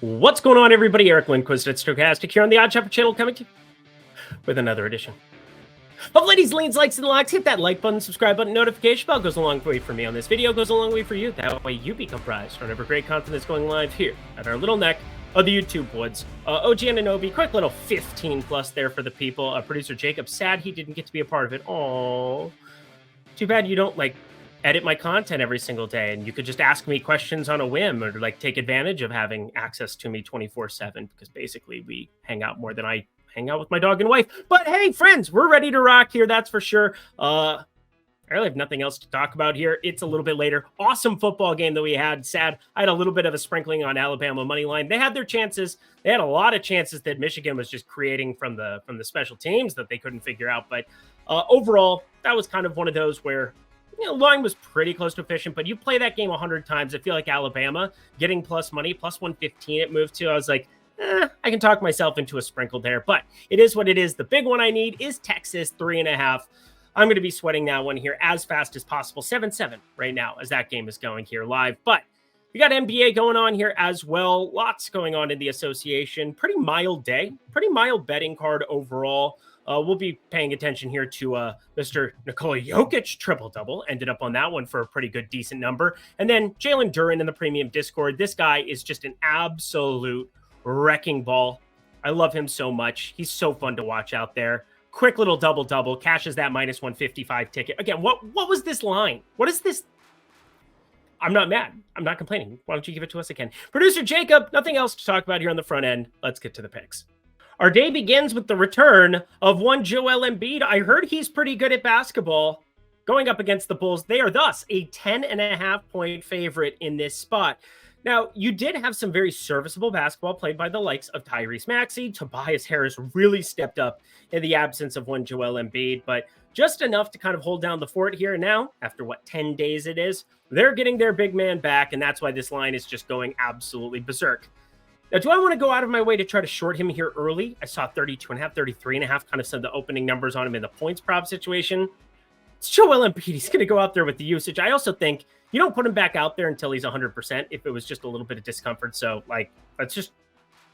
What's going on, everybody? Eric Lindquist at Stochastic here on the Odd Shopper channel, coming to you with another edition of Ladies, Leans, Likes, and Locks. Hit that like button, subscribe button, notification bell goes a long way for me on this video, goes a long way for you. That way you become prized for whatever great content that's going live here at our little neck of the YouTube woods. OG Ananobi, quick little 15 plus there for the people. Producer Jacob, sad he didn't get to be a part of it. Oh, too bad you don't edit my content every single day and you could just ask me questions on a whim or take advantage of having access to me 24/7, because basically we hang out more than I hang out with my dog and wife. But hey, friends, we're ready to rock here, that's for sure. I really have nothing else to talk about here. It's a little bit later. Awesome football game that we had. Sad, I had a little bit of a sprinkling on Alabama money line. They had their chances. They had a lot of chances that Michigan was just creating from the special teams that they couldn't figure out. But overall, that was kind of one of those where line was pretty close to efficient, but you play that game 100 times. I feel like Alabama getting plus money, plus 115 it moved to. I was like, I can talk myself into a sprinkle there, but it is what it is. The big one I need is Texas 3.5. I'm going to be sweating that one here as fast as possible. 7-7 right now as that game is going here live, but we got NBA going on here as well. Lots going on in the association. Pretty mild day, pretty mild betting card overall. We'll be paying attention here to Mr. Nikola Jokic triple-double. Ended up on that one for a pretty good, decent number. And then Jalen Duren in the premium Discord. This guy is just an absolute wrecking ball. I love him so much. He's so fun to watch out there. Quick little double-double. Cashes that minus 155 ticket. Again, what was this line? What is this? I'm not mad. I'm not complaining. Why don't you give it to us again? Producer Jacob, nothing else to talk about here on the front end. Let's get to the picks. Our day begins with the return of one Joel Embiid. I heard he's pretty good at basketball. Going up against the Bulls, they are thus a 10.5 point favorite in this spot. Now, you did have some very serviceable basketball played by the likes of Tyrese Maxey. Tobias Harris really stepped up in the absence of one Joel Embiid, but just enough to kind of hold down the fort here. And now, after 10 days it is, they're getting their big man back, and that's why this line is just going absolutely berserk. Now, do I want to go out of my way to try to short him here early? I saw 32.5, 33.5, kind of said the opening numbers on him in the points prop situation. It's Joel Embiid. He's going to go out there with the usage. I also think you don't put him back out there until he's 100% if it was just a little bit of discomfort. So, let's just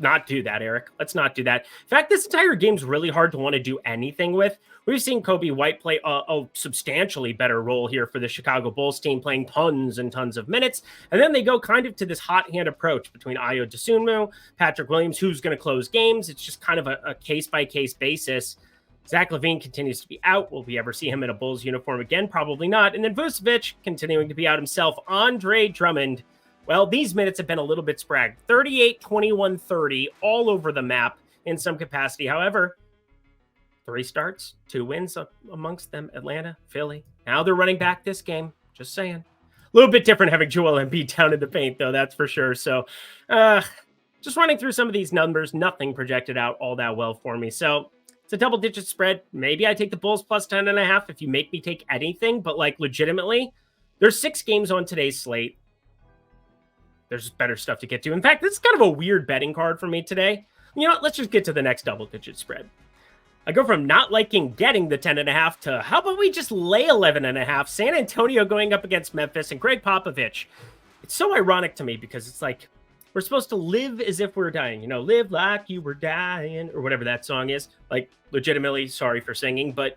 not do that, Eric. Let's not do that. In fact, this entire game's really hard to want to do anything with. We've seen Kobe White play a substantially better role here for the Chicago Bulls team, playing tons and tons of minutes. And then they go kind of to this hot hand approach between Ayo Dosunmu, Patrick Williams, who's going to close games. It's just kind of a case-by-case basis. Zach LaVine continues to be out. Will we ever see him in a Bulls uniform again? Probably not. And then Vucevic continuing to be out himself. Andre Drummond, well, these minutes have been a little bit spragged. 38, 21, 30, all over the map in some capacity. However, 3 starts, 2 wins amongst them. Atlanta, Philly. Now they're running back this game. Just saying. A little bit different having Joel Embiid down in the paint, though, that's for sure. So just running through some of these numbers, nothing projected out all that well for me. So it's a double-digit spread. Maybe I take the Bulls plus 10.5 if you make me take anything. But, legitimately, there's 6 games on today's slate. There's better stuff to get to. In fact, this is kind of a weird betting card for me today. You know what? Let's just get to the next double-digit spread. I go from not liking getting the 10.5 to how about we just lay 11.5? San Antonio going up against Memphis and Greg Popovich. It's so ironic to me because it's like we're supposed to live as if we're dying. Live like you were dying or whatever that song is. Legitimately, sorry for singing, but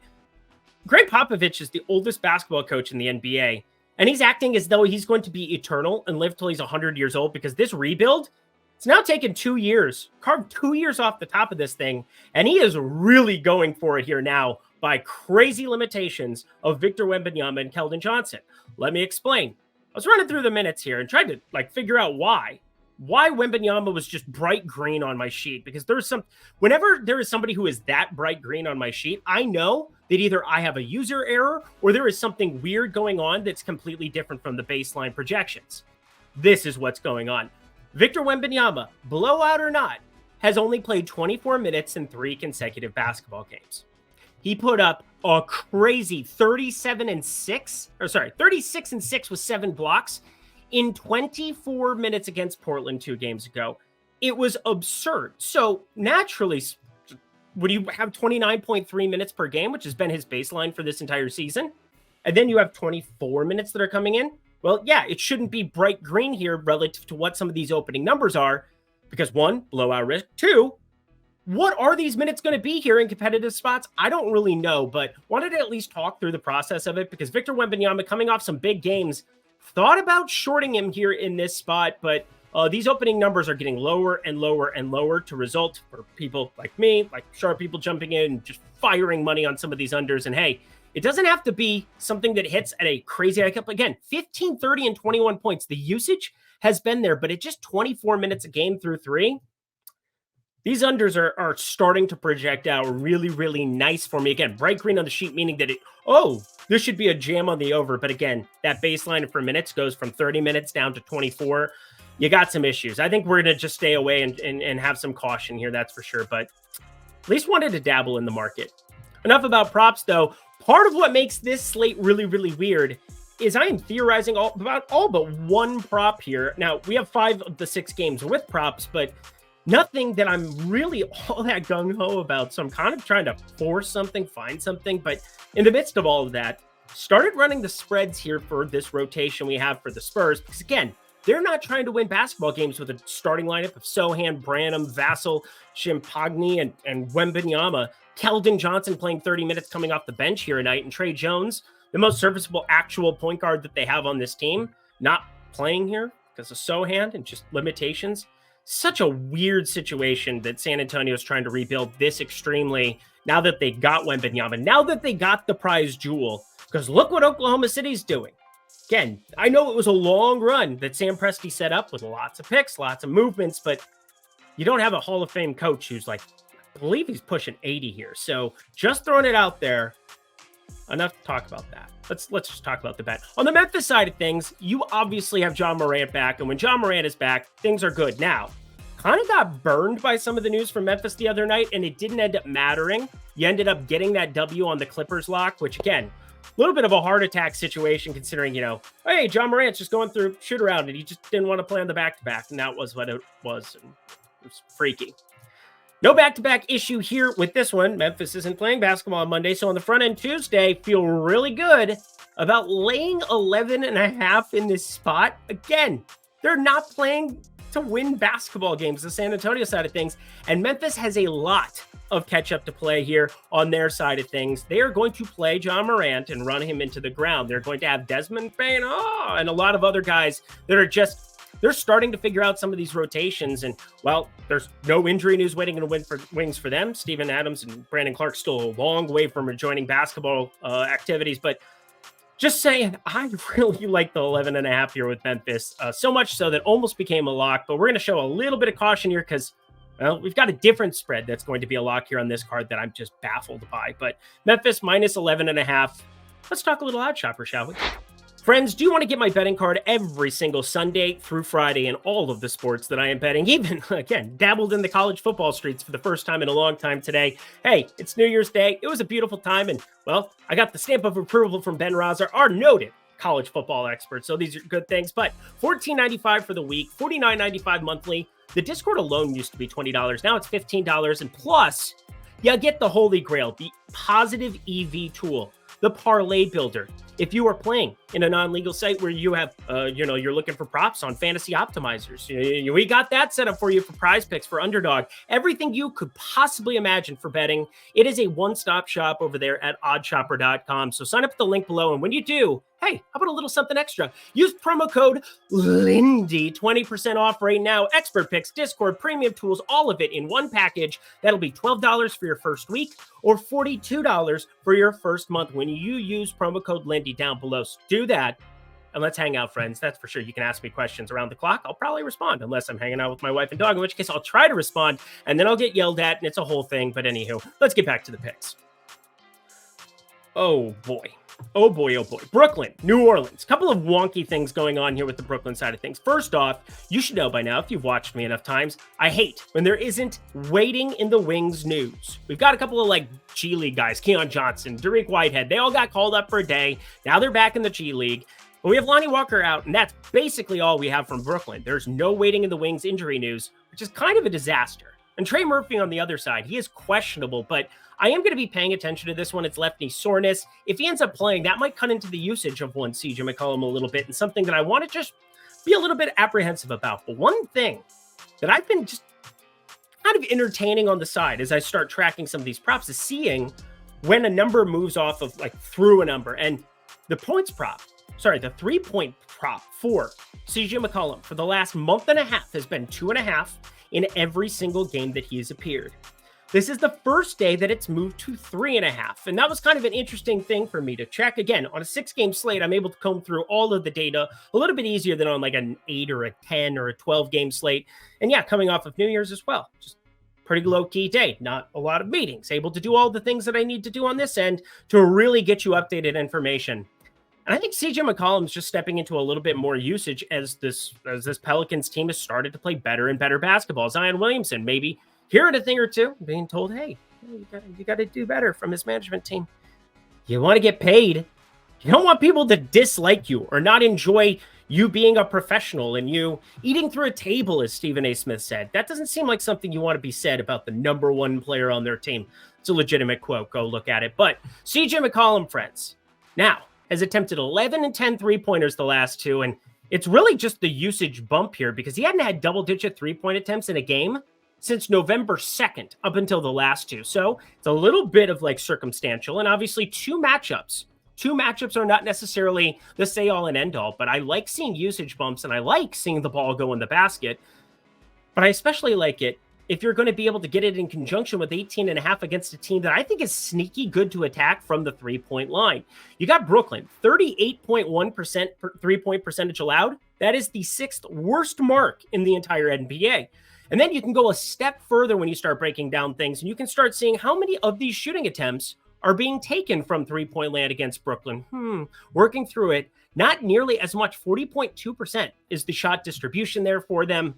Greg Popovich is the oldest basketball coach in the NBA. And he's acting as though he's going to be eternal and live till he's 100 years old because this rebuild, it's now taken 2 years, carved 2 years off the top of this thing. And he is really going for it here now by crazy limitations of Victor Wembanyama and Keldon Johnson. Let me explain. I was running through the minutes here and tried to figure out why Wembanyama was just bright green on my sheet, because whenever there is somebody who is that bright green on my sheet, I know that either I have a user error or there is something weird going on that's completely different from the baseline projections. This is what's going on. Victor Wembanyama, blowout or not, has only played 24 minutes in 3 consecutive basketball games. He put up a crazy 36 and 6 with 7 blocks in 24 minutes against Portland 2 games ago. It was absurd. So naturally, would you have 29.3 minutes per game, which has been his baseline for this entire season? And then you have 24 minutes that are coming in? Well, yeah, it shouldn't be bright green here relative to what some of these opening numbers are. Because one, blowout risk. Two, what are these minutes going to be here in competitive spots? I don't really know, but wanted to at least talk through the process of it because Victor Wembanyama, coming off some big games, thought about shorting him here in this spot, but these opening numbers are getting lower and lower and lower to result for people like me, like sharp people jumping in and just firing money on some of these unders. And hey, it doesn't have to be something that hits at a crazy hiccup. Again, 15, 30, and 21 points. The usage has been there, but at just 24 minutes a game through three, these unders are starting to project out really, really nice for me. Again, bright green on the sheet, meaning that this should be a jam on the over. But again, that baseline for minutes goes from 30 minutes down to 24. You got some issues. I think we're going to just stay away and have some caution here, that's for sure. But at least wanted to dabble in the market. Enough about props, though. Part of what makes this slate really, really weird is I am theorizing about all but one prop here. Now, we have 5 of the 6 games with props, but nothing that I'm really all that gung-ho about. So I'm kind of trying to force something, find something. But in the midst of all of that, started running the spreads here for this rotation we have for the Spurs. Because again, they're not trying to win basketball games with a starting lineup of Sohan, Branham, Vassell, Shimpagni, and Wembanyama. Keldon Johnson playing 30 minutes coming off the bench here tonight. And Trey Jones, the most serviceable actual point guard that they have on this team, not playing here because of Sohan and just limitations. Such a weird situation that San Antonio is trying to rebuild this extremely now that they got Wembanyama, now that they got the prize jewel, because look what Oklahoma City's doing. Again, I know it was a long run that Sam Presti set up with lots of picks, lots of movements, but you don't have a Hall of Fame coach who's like, I believe he's pushing 80 here. So just throwing it out there, enough to talk about that. Let's just talk about the bet. On the Memphis side of things, you obviously have John Morant back, and when John Morant is back, things are good. Now, kind of got burned by some of the news from Memphis the other night, and it didn't end up mattering. You ended up getting that W on the Clippers lock, which again, a little bit of a heart attack situation considering, hey, John Morant's just going through shoot around and he just didn't want to play on the back-to-back, and that was what it was. And it was freaky. No back-to-back issue here with this one. Memphis isn't playing basketball on Monday, so on the front end Tuesday, feel really good about laying 11.5 in this spot. Again, they're not playing to win basketball games, the San Antonio side of things, and Memphis has a lot of catch-up to play here on their side of things. They are going to play John Morant and run him into the ground. They're going to have Desmond Bain and a lot of other guys that are just they're starting to figure out some of these rotations. And, well, there's no injury news waiting in the wings for them. Steven Adams and Brandon Clark still a long way from rejoining basketball activities. But just saying, I really like the 11.5 here with Memphis. So much so that almost became a lock. But we're going to show a little bit of caution here because, well, we've got a different spread that's going to be a lock here on this card that I'm just baffled by. But Memphis minus 11.5. Let's talk a little odd shopper, shall we? Friends, do you want to get my betting card every single Sunday through Friday in all of the sports that I am betting? Even, again, dabbled in the college football streets for the first time in a long time today. Hey, it's New Year's Day. It was a beautiful time. And, well, I got the stamp of approval from Ben Raza, our noted college football expert. So these are good things. But $14.95 for the week, $49.95 monthly. The Discord alone used to be $20. Now it's $15. And plus, you get the holy grail, the positive EV tool, the parlay builder. If you are playing in a non-legal site where you have, you're looking for props on fantasy optimizers, we got that set up for you for prize picks, for underdog, everything you could possibly imagine for betting. It is a one-stop shop over there at oddshopper.com. So sign up at the link below. And when you do, hey, how about a little something extra? Use promo code Lindy, 20% off right now. Expert picks, Discord, premium tools, all of it in one package. That'll be $12 for your first week or $42 for your first month when you use promo code Lindy down below. So do that, and let's hang out, friends. That's for sure. You can ask me questions around the clock. I'll probably respond, unless I'm hanging out with my wife and dog, in which case I'll try to respond, and then I'll get yelled at, and it's a whole thing. But anywho, let's get back to the picks. Oh, boy. Oh boy, oh boy. Brooklyn, New Orleans. Couple of wonky things going on here with the Brooklyn side of things. First off, you should know by now, if you've watched me enough times, I hate when there isn't waiting in the wings news. We've got a couple of G League guys, Keon Johnson, Dariq Whitehead. They all got called up for a day. Now they're back in the G League. But we have Lonnie Walker out, and that's basically all we have from Brooklyn. There's no waiting in the wings injury news, which is kind of a disaster. And Trey Murphy on the other side, he is questionable, but I am going to be paying attention to this one. It's left knee soreness. If he ends up playing, that might cut into the usage of one CJ McCollum a little bit, and something that I want to just be a little bit apprehensive about. But one thing that I've been just kind of entertaining on the side as I start tracking some of these props is seeing when a number moves off of like through a number. And the 3-point prop for CJ McCollum for the last month and a half has been 2.5 in every single game that he has appeared. This is the first day that it's moved to 3.5. And that was kind of an interesting thing for me to check. Again, on a 6-game slate, I'm able to comb through all of the data a little bit easier than on like an 8 or a 10 or a 12-game slate. And yeah, coming off of New Year's as well. Just pretty low-key day, not a lot of meetings, able to do all the things that I need to do on this end to really get you updated information. And I think CJ McCollum's just stepping into a little bit more usage as this Pelicans team has started to play better and better basketball. Zion Williamson maybe hearing a thing or two, being told, hey, you got to do better from his management team. You want to get paid. You don't want people to dislike you or not enjoy you being a professional and you eating through a table, as Stephen A. Smith said. That doesn't seem like something you want to be said about the number one player on their team. It's a legitimate quote. Go look at it. But CJ McCollum, friends, now has attempted 11 and 10 three-pointers the last two, and it's really just the usage bump here because he hadn't had double-digit three-point attempts in a game since November 2nd up until the last two. So it's a little bit of like circumstantial, and obviously two matchups. Two matchups are not necessarily the say-all and end-all, but I like seeing usage bumps, and I like seeing the ball go in the basket. But I especially like it if you're going to be able to get it in conjunction with 18.5 against a team that I think is sneaky good to attack from the three-point line. You got Brooklyn, 38.1% three-point percentage allowed. That is the 6th worst mark in the entire NBA. And then you can go a step further when you start breaking down things, and you can start seeing how many of these shooting attempts are being taken from three-point land against Brooklyn. Working through it, not nearly as much, 40.2% is the shot distribution there for them.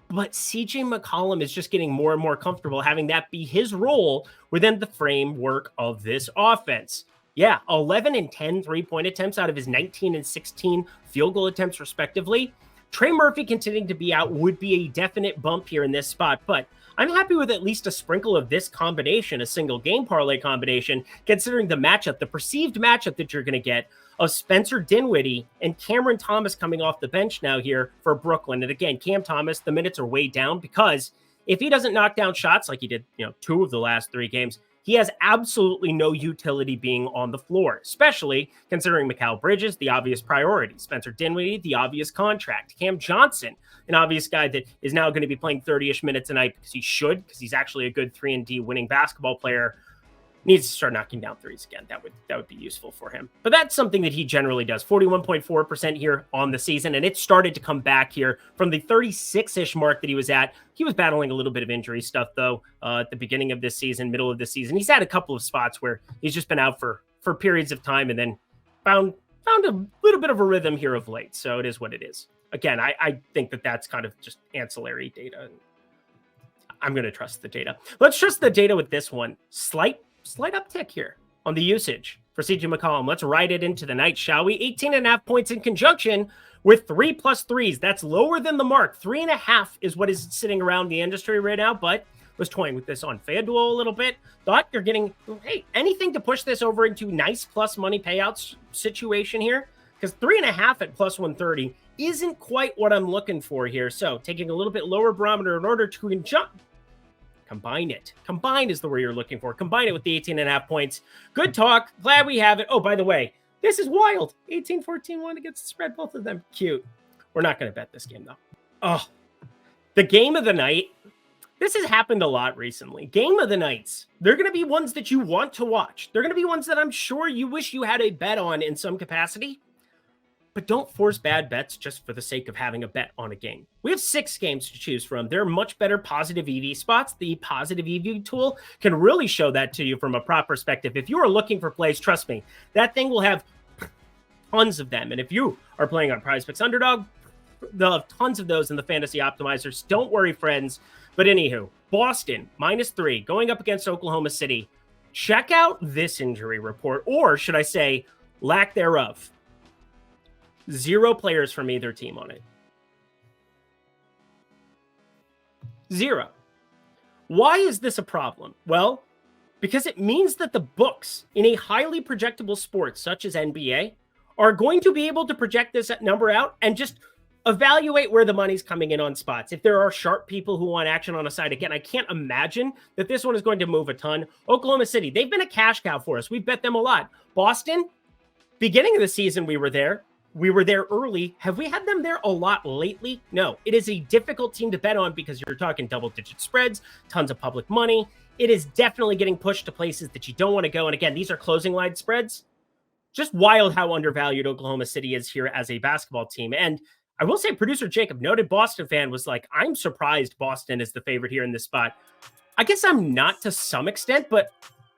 But CJ McCollum is just getting more and more comfortable having that be his role within the framework of this offense. Yeah, 11 and 10 three-point attempts out of his 19 and 16 field goal attempts respectively. Trey Murphy continuing to be out would be a definite bump here in this spot, but I'm happy with at least a sprinkle of this combination, a single game parlay combination, considering the matchup, the perceived matchup that you're going to get of Spencer Dinwiddie and Cameron Thomas coming off the bench now here for Brooklyn. And again, Cam Thomas, the minutes are way down because if he doesn't knock down shots like he did, 2 of the last 3 games, he has absolutely no utility being on the floor, especially considering Mikal Bridges, the obvious priority, Spencer Dinwiddie, the obvious contract, Cam Johnson, an obvious guy that is now going to be playing 30-ish minutes a night because he should, because he's actually a good 3-and-D winning basketball player, needs to start knocking down threes again. That would be useful for him. But that's something that he generally does. 41.4% here on the season, and it started to come back here from the 36-ish mark that he was at. He was battling a little bit of injury stuff, though, at the beginning of this season, middle of this season. He's had a couple of spots where he's just been out for periods of time and then found a little bit of a rhythm here of late. So it is what it is. Again, I think that that's kind of just ancillary data. I'm going to trust the data. Let's trust the data with this one. Slight uptick here on the usage for CJ McCollum. Let's ride it into the night, shall we? 18.5 points in conjunction with 3+ threes. That's lower than the mark. 3.5 is what is sitting around the industry right now, but was toying with this on FanDuel a little bit. Thought you're getting, anything to push this over into nice plus money payouts situation here, because 3.5 at plus 130 isn't quite what I'm looking for here. So taking a little bit lower barometer in order to combine it. Combine is the word you're looking for. Combine it with the 18.5 points. Good talk. Glad we have it. Oh, by the way, this is wild. 18-14-1 against the spread. Both of them cute. We're not going to bet this game, though. Oh, the game of the night. This has happened a lot recently. Game of the nights. They're going to be ones that you want to watch. They're going to be ones that I'm sure you wish you had a bet on in some capacity. But don't force bad bets just for the sake of having a bet on a game. We have 6 games to choose from. There are much better positive EV spots. The positive EV tool can really show that to you from a prop perspective. If you are looking for plays, trust me, that thing will have tons of them. And if you are playing on PrizePicks Underdog, they'll have tons of those in the fantasy optimizers. Don't worry, friends. But anywho, Boston, -3, going up against Oklahoma City. Check out this injury report, or should I say, lack thereof. 0 players from either team on it. 0. Why is this a problem? Well, because it means that the books in a highly projectable sport such as NBA are going to be able to project this number out and just evaluate where the money's coming in on spots. If there are sharp people who want action on a side, again, I can't imagine that this one is going to move a ton. Oklahoma City, they've been a cash cow for us. We've bet them a lot. Boston, beginning of the season, we were there. We were there early. Have we had them there a lot lately? No. It is a difficult team to bet on because you're talking double-digit spreads, tons of public money. It is definitely getting pushed to places that you don't want to go. And again, these are closing line spreads. Just wild how undervalued Oklahoma City is here as a basketball team. And I will say, producer Jacob, noted Boston fan, was like, I'm surprised Boston is the favorite here in this spot. I guess I'm not to some extent, but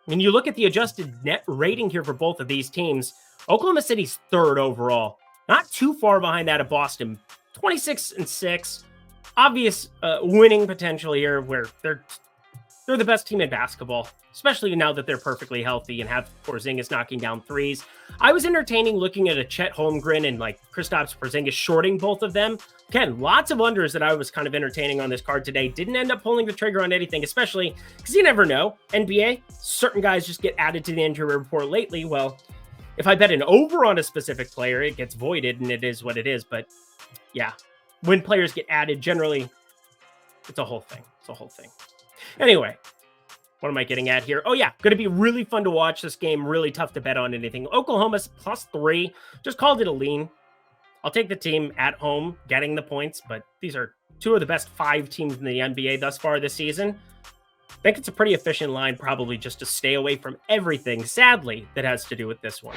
when you look at the adjusted net rating here for both of these teams, Oklahoma City's third overall. Not too far behind that of Boston. 26-6. Obvious winning potential here where they're the best team in basketball, especially now that they're perfectly healthy and have Porzingis knocking down threes. I was entertaining looking at a Chet Holmgren and like Kristaps Porzingis shorting both of them. Again, lots of unders that I was kind of entertaining on this card today. Didn't end up pulling the trigger on anything, especially because you never know. NBA, certain guys just get added to the injury report lately. Well, if I bet an over on a specific player, it gets voided and it is what it is. But yeah, when players get added, generally, it's a whole thing. It's a whole thing. Anyway, what am I getting at here? Oh, yeah, going to be really fun to watch this game. Really tough to bet on anything. Oklahoma's +3. Just called it a lean. I'll take the team at home getting the points, but these are two of the best 5 teams in the NBA thus far this season. I think it's a pretty efficient line, probably just to stay away from everything, sadly, that has to do with this one.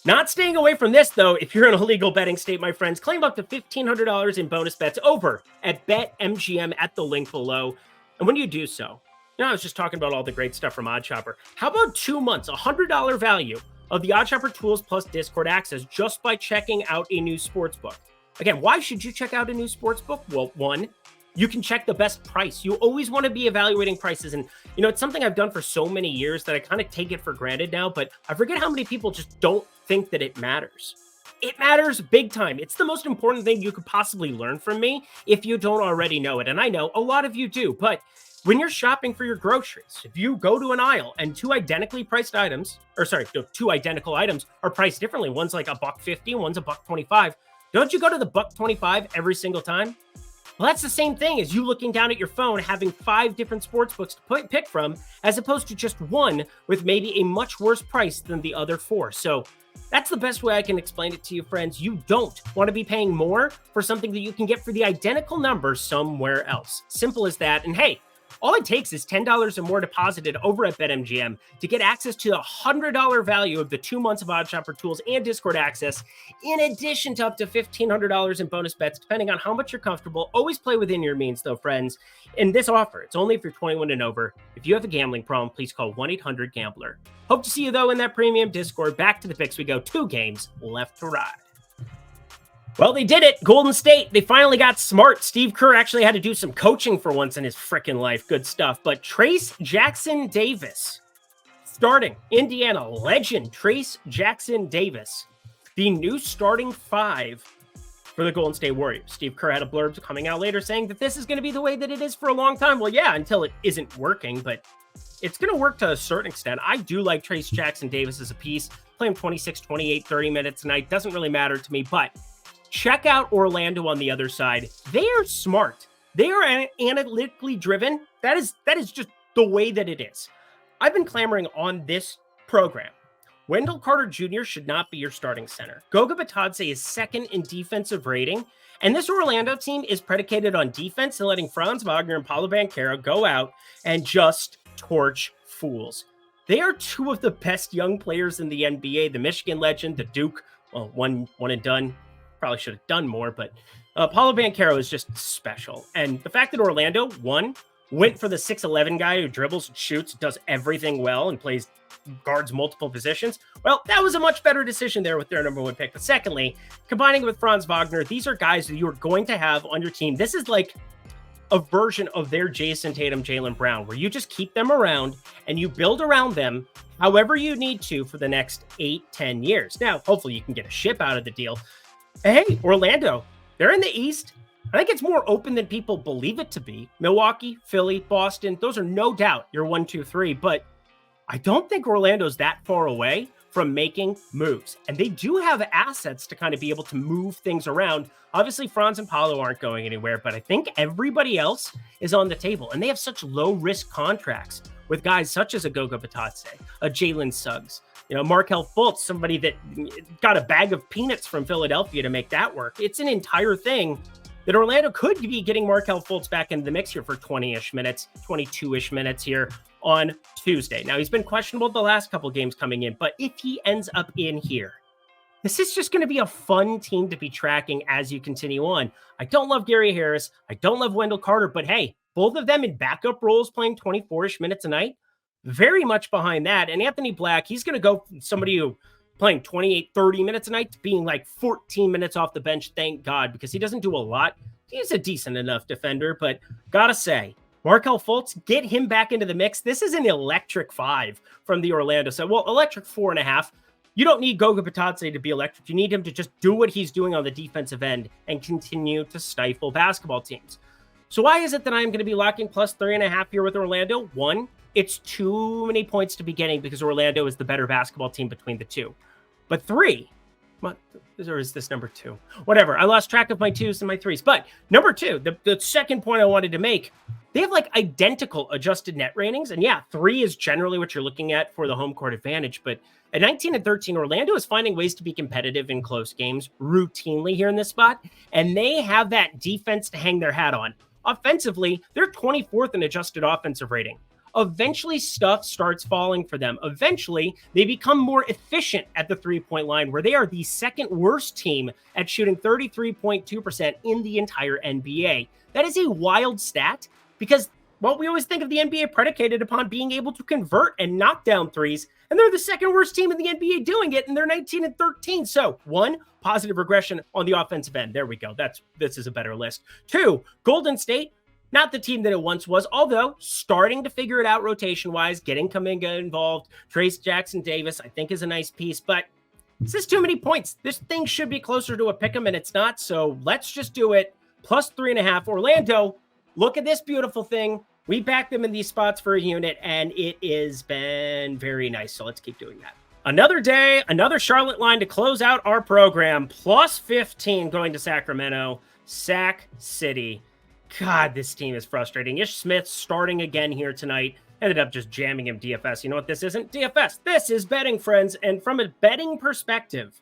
Not staying away from this, though, if you're in a legal betting state, my friends, claim up to $1,500 in bonus bets over at BetMGM at the link below. And when you do so, I was just talking about all the great stuff from OddsShopper. How about 2 months, $100 value of the OddsShopper tools plus Discord access just by checking out a new sportsbook? Again, why should you check out a new sportsbook? Well, one, you can check the best price. You always want to be evaluating prices. And, it's something I've done for so many years that I kind of take it for granted now, but I forget how many people just don't think that it matters. It matters big time. It's the most important thing you could possibly learn from me if you don't already know it. And I know a lot of you do, but when you're shopping for your groceries, if you go to an aisle and two identical items are priced differently, one's like $1.50, one's $1.25, don't you go to the $1.25 every single time? Well, that's the same thing as you looking down at your phone, having 5 different sports books to pick from, as opposed to just one with maybe a much worse price than the other 4. So that's the best way I can explain it to you, friends. You don't want to be paying more for something that you can get for the identical number somewhere else. Simple as that. And hey, all it takes is $10 or more deposited over at BetMGM to get access to the $100 value of the 2 months of OddsShopper tools and Discord access, in addition to up to $1,500 in bonus bets, depending on how much you're comfortable. Always play within your means, though, friends. In this offer, it's only if you're 21 and over. If you have a gambling problem, please call 1-800-GAMBLER. Hope to see you, though, in that premium Discord. Back to the picks we go. 2 games left to ride. Well, they did it. Golden State, they finally got smart. Steve Kerr actually had to do some coaching for once in his frickin' life. Good stuff. But Trayce Jackson-Davis, starting Indiana legend Trayce Jackson-Davis, the new starting 5 for the Golden State Warriors. Steve Kerr had a blurb coming out later saying that this is going to be the way that it is for a long time. Well, yeah, until it isn't working, but it's going to work to a certain extent. I do like Trayce Jackson-Davis as a piece. Play him 26, 28, 30 minutes a night. Doesn't really matter to me, but check out Orlando on the other side. They are smart. They are analytically driven. That is just the way that it is. I've been clamoring on this program. Wendell Carter Jr. should not be your starting center. Goga Bitadze is second in defensive rating. And this Orlando team is predicated on defense and letting Franz Wagner and Paolo Banchero go out and just torch fools. They are 2 of the best young players in the NBA. The Michigan legend, the Duke, well, one and done. Probably should have done more, but Paolo Banchero is just special. And the fact that Orlando, went for the 6'11 guy who dribbles and shoots, does everything well, and guards multiple positions, well, that was a much better decision there with their number 1 pick. But secondly, combining with Franz Wagner, these are guys that you are going to have on your team. This is like a version of their Jason Tatum, Jaylen Brown, where you just keep them around and you build around them however you need to for the next 8-10 years. Now, hopefully you can get a ship out of the deal. Hey, Orlando, they're in the East. I think it's more open than people believe it to be. Milwaukee, Philly, Boston, those are no doubt your 1, 2, 3, but I don't think Orlando's that far away from making moves. And they do have assets to kind of be able to move things around. Obviously, Franz and Paolo aren't going anywhere, but I think everybody else is on the table. And they have such low-risk contracts with guys such as a Goga Batadze, a Jalen Suggs, Markelle Fultz, somebody that got a bag of peanuts from Philadelphia to make that work. It's an entire thing that Orlando could be getting Markelle Fultz back into the mix here for 20-ish minutes, 22-ish minutes here on Tuesday. Now, he's been questionable the last couple games coming in, but if he ends up in here, this is just going to be a fun team to be tracking as you continue on. I don't love Gary Harris. I don't love Wendell Carter, but hey, both of them in backup roles playing 24-ish minutes a night, very much behind that. And Anthony Black, he's going to go from somebody who playing 28, 30 minutes a night to being like 14 minutes off the bench, thank God, because he doesn't do a lot. He's a decent enough defender, but gotta say, Markelle Fultz, get him back into the mix. This is an electric 5 from the Orlando side. Well, electric 4.5. You don't need Goga Batadze to be electric. You need him to just do what he's doing on the defensive end and continue to stifle basketball teams. So why is it that I'm going to be locking plus 3.5 here with Orlando? One, it's too many points to be getting because Orlando is the better basketball team between the two. But 3, or is this number 2? Whatever. I lost track of my 2s and my 3s. But number 2, the second point I wanted to make, they have like identical adjusted net ratings. And yeah, 3 is generally what you're looking at for the home court advantage. But at 19 and 13, Orlando is finding ways to be competitive in close games routinely here in this spot. And they have that defense to hang their hat on. Offensively, they're 24th in adjusted offensive rating. Eventually, stuff starts falling for them. Eventually, they become more efficient at the three-point line, where they are the second worst team at shooting 33.2% in the entire NBA. That is a wild stat because, well, we always think of the NBA predicated upon being able to convert and knock down threes, and they're the second worst team in the NBA doing it, and they're 19 and 13. So, 1, positive regression on the offensive end. There we go. This is a better list. 2, Golden State, not the team that it once was, although starting to figure it out rotation-wise, getting Kuminga involved. Trace Jackson-Davis, I think, is a nice piece, but this is too many points. This thing should be closer to a pick'em, and it's not, so let's just do it. Plus 3.5. Orlando, look at this beautiful thing. We backed them in these spots for a unit, and it has been very nice, so let's keep doing that. Another day, another Charlotte line to close out our program. Plus 15 going to Sacramento. Sac City. God, this team is frustrating. Ish Smith starting again here tonight. Ended up just jamming him DFS. You know what this isn't? DFS. This is betting, friends. And from a betting perspective,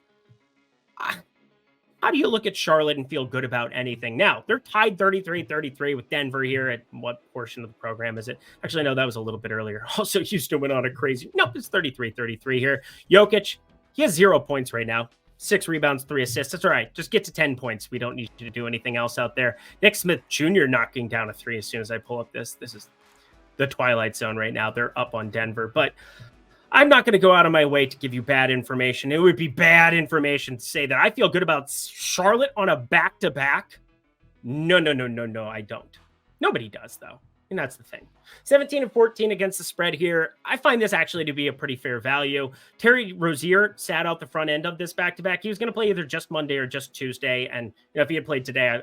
how do you look at Charlotte and feel good about anything? Now, they're tied 33-33 with Denver here. At what portion of the program is it? Actually, no, that was a little bit earlier. Also, Houston went on a crazy... Nope, it's 33-33 here. Jokic, he has 0 points right now. 6 rebounds, 3 assists. That's all right. Just get to 10 points. We don't need you to do anything else out there. Nick Smith Jr. knocking down a 3 as soon as I pull up this. This is the Twilight Zone right now. They're up on Denver. But I'm not going to go out of my way to give you bad information. It would be bad information to say that I feel good about Charlotte on a back-to-back. No, I don't. Nobody does, though. And that's the thing. 17 and 14 against the spread here. I find this actually to be a pretty fair value. Terry Rozier sat out the front end of this back-to-back. He was going to play either just Monday or just Tuesday. And if he had played today,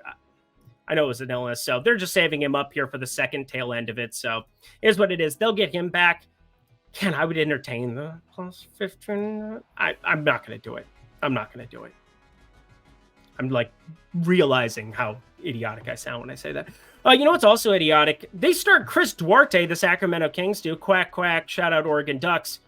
I know it was an illness. So they're just saving him up here for the second tail end of it. So here's what it is. They'll get him back. Ken, I would entertain the plus 15. I'm not going to do it. I'm not going to do it. I'm like realizing how idiotic I sound when I say that. You know what's also idiotic? They start Chris Duarte, the Sacramento Kings do. Quack, quack, shout out Oregon Ducks.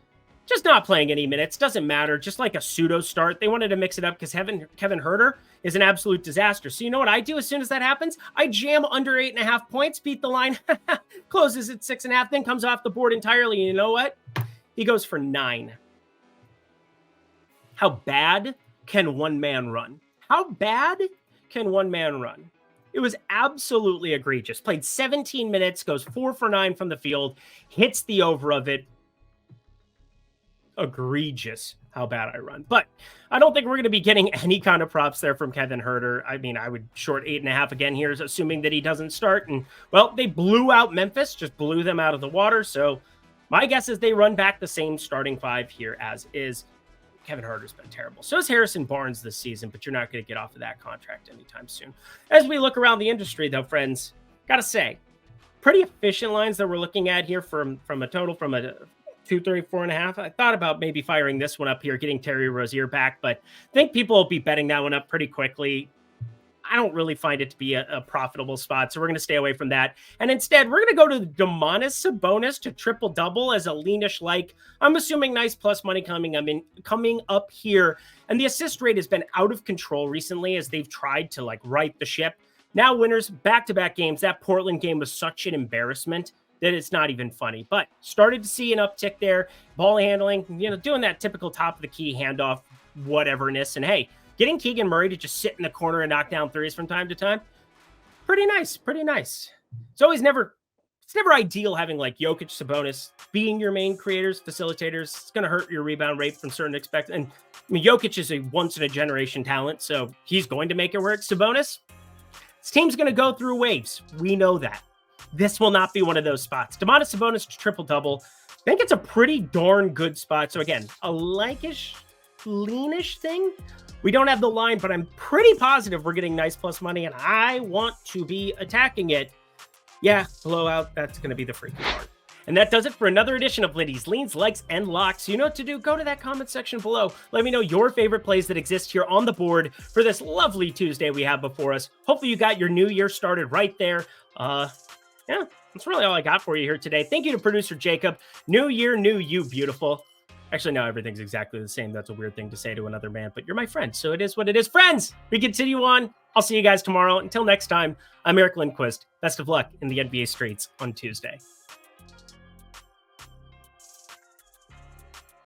Just not playing any minutes. Doesn't matter. Just like a pseudo start. They wanted to mix it up because Kevin Huerter is an absolute disaster. So you know what I do as soon as that happens? I jam under 8.5 points, beat the line, closes at 6.5, then comes off the board entirely. And you know what? He goes for 9. How bad can one man run? How bad can one man run? It was absolutely egregious. Played 17 minutes, goes 4 for 9 from the field, hits the over of it. Egregious how bad I run. But I don't think we're going to be getting any kind of props there from Kevin Huerter. I mean, I would short 8.5 again here, assuming that he doesn't start. And, well, they blew out Memphis, just blew them out of the water. So my guess is they run back the same starting 5 here as is. Kevin Huerter's been terrible. So is Harrison Barnes this season, but you're not going to get off of that contract anytime soon. As we look around the industry, though, friends, got to say, pretty efficient lines that we're looking at here from a total from a 234.5. I thought about maybe firing this one up here, getting Terry Rozier back, but I think people will be betting that one up pretty quickly. I don't really find it to be a profitable spot, so we're going to stay away from that. And instead, we're going to go to Domantas Sabonis to triple-double as a leanish like. I'm assuming nice plus money coming up here. And the assist rate has been out of control recently as they've tried to like right the ship. Now winners, back-to-back games. That Portland game was such an embarrassment that it's not even funny. But started to see an uptick there. Ball handling, doing that typical top-of-the-key handoff whateverness. And hey, getting Keegan Murray to just sit in the corner and knock down threes from time to time, pretty nice, pretty nice. It's never ideal having like Jokic, Sabonis being your main creators, facilitators. It's going to hurt your rebound rate from certain expect. And I mean, Jokic is a once-in-a-generation talent, so he's going to make it work. Sabonis, this team's going to go through waves. We know that. This will not be one of those spots. Domantas Sabonis to triple-double. I think it's a pretty darn good spot. So again, a like-ish, leanish thing. We don't have the line, but I'm pretty positive we're getting nice plus money, and I want to be attacking it. Yeah, blowout, that's going to be the freaking part. And that does it for another edition of Lindy's Leans, Likes, and Locks. You know what to do. Go to that comment section below. Let me know your favorite plays that exist here on the board for this lovely Tuesday we have before us. Hopefully you got your new year started right there. Yeah, that's really all I got for you here today. Thank you to producer Jacob. New year, new you, beautiful. Actually, no, everything's exactly the same. That's a weird thing to say to another man, but you're my friend, so it is what it is. Friends, we continue on. I'll see you guys tomorrow. Until next time, I'm Eric Lindquist. Best of luck in the NBA streets on Tuesday.